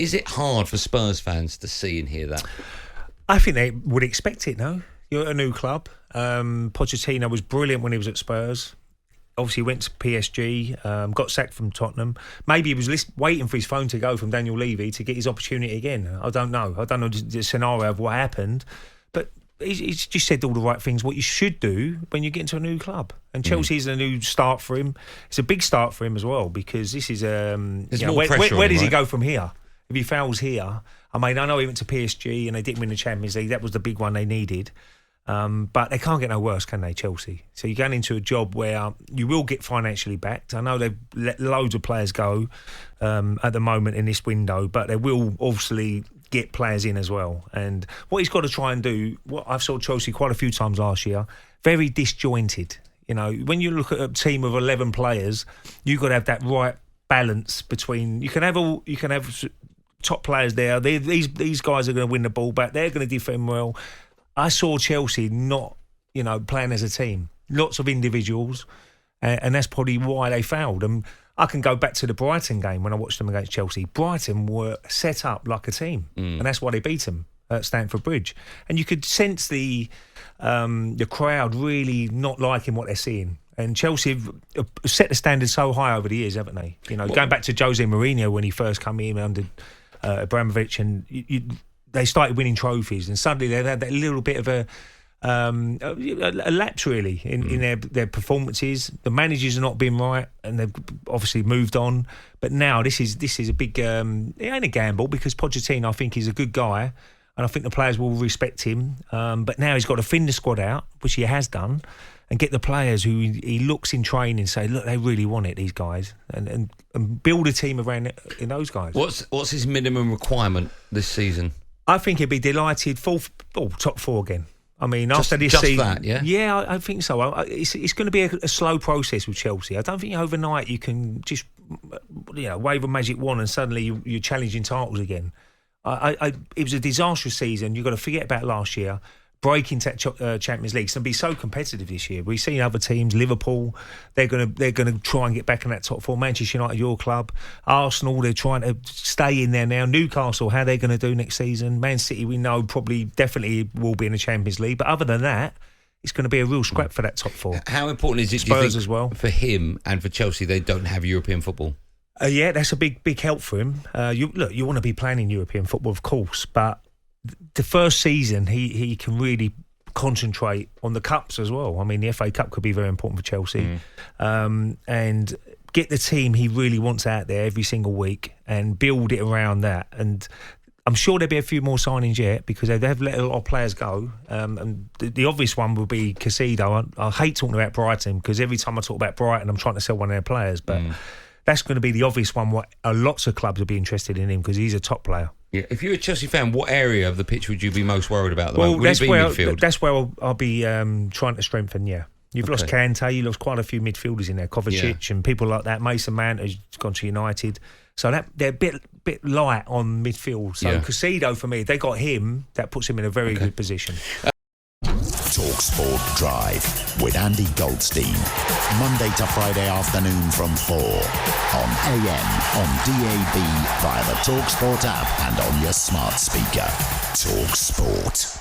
Is it hard for Spurs fans to see and hear that? I think they would expect it, no? You're at a new club. Pochettino was brilliant when he was at Spurs. Obviously went to PSG, got sacked from Tottenham. Maybe he was waiting for his phone to go from Daniel Levy to get his opportunity again. I don't know the scenario of what happened. But he's just said all the right things, what you should do when you get into a new club. And Chelsea's a new start for him. It's a big start for him as well, because this is... where does he go from here? If he fails here... I mean, I know he went to PSG and they didn't win the Champions League. That was the big one they needed. But they can't get no worse, can they, Chelsea? So you're going into a job where you will get financially backed. I know they've let loads of players go at the moment in this window, but they will obviously get players in as well. And what he's got to try and do, what I've saw Chelsea quite a few times last year, very disjointed. You know, when you look at a team of 11 players, you've got to have that right balance between... You can have top players there. These guys are going to win the ball back. They're going to defend well. I saw Chelsea not, playing as a team. Lots of individuals, and that's probably why they failed. And I can go back to the Brighton game when I watched them against Chelsea. Brighton were set up like a team, and that's why they beat them at Stamford Bridge. And you could sense the crowd really not liking what they're seeing. And Chelsea have set the standard so high over the years, haven't they? Going back to Jose Mourinho when he first came in under Abramovich, and they started winning trophies, and suddenly they had that little bit of a lapse really in their performances. The managers have not been right, and they've obviously moved on. But now this is a big. It ain't a gamble, because Pochettino, I think, is a good guy, and I think the players will respect him. But now he's got to thin the squad out, which he has done, and get the players who he looks in training, say, look, they really want it, these guys, and build a team around in those guys. What's his minimum requirement this season? I think he'd be delighted, top four again. I mean, after this season... That, yeah? Yeah, I think so. It's going to be a slow process with Chelsea. I don't think overnight you can just wave a magic wand and suddenly you're challenging titles again. It was a disastrous season. You've got to forget about last year. Break into Champions League. It's going to be so competitive this year. We've seen other teams, Liverpool, they're going to try and get back in that top four. Manchester United, your club. Arsenal, they're trying to stay in there now. Newcastle, how they're going to do next season. Man City, we know definitely will be in the Champions League. But other than that, it's going to be a real scrap for that top four. How important is it, Spurs, do you think, as well, for him and for Chelsea, they don't have European football? Yeah, that's a big help for him. You want to be playing in European football, of course, but the first season, he can really concentrate on the cups as well. I mean, the FA Cup could be very important for Chelsea. And get the team he really wants out there every single week and build it around that. And I'm sure there'll be a few more signings yet, because they have let a lot of players go. And the obvious one will be Caicedo. I hate talking about Brighton, because every time I talk about Brighton, I'm trying to sell one of their players. But that's going to be the obvious one. What lots of clubs will be interested in him, because he's a top player. Yeah. If you're a Chelsea fan, what area of the pitch would you be most worried about at the moment? Would it be midfield? That's where I'll be trying to strengthen, yeah. You've lost Kante, you lost quite a few midfielders in there, Kovacic and people like that. Mason Mount has gone to United. So they're a bit light on midfield. So Caicedo, for me, if they got him, that puts him in a very good position. talkSPORT Drive with Andy Goldstein. Monday to Friday afternoon from 4 on AM, on DAB, via the talkSPORT app and on your smart speaker. talkSPORT.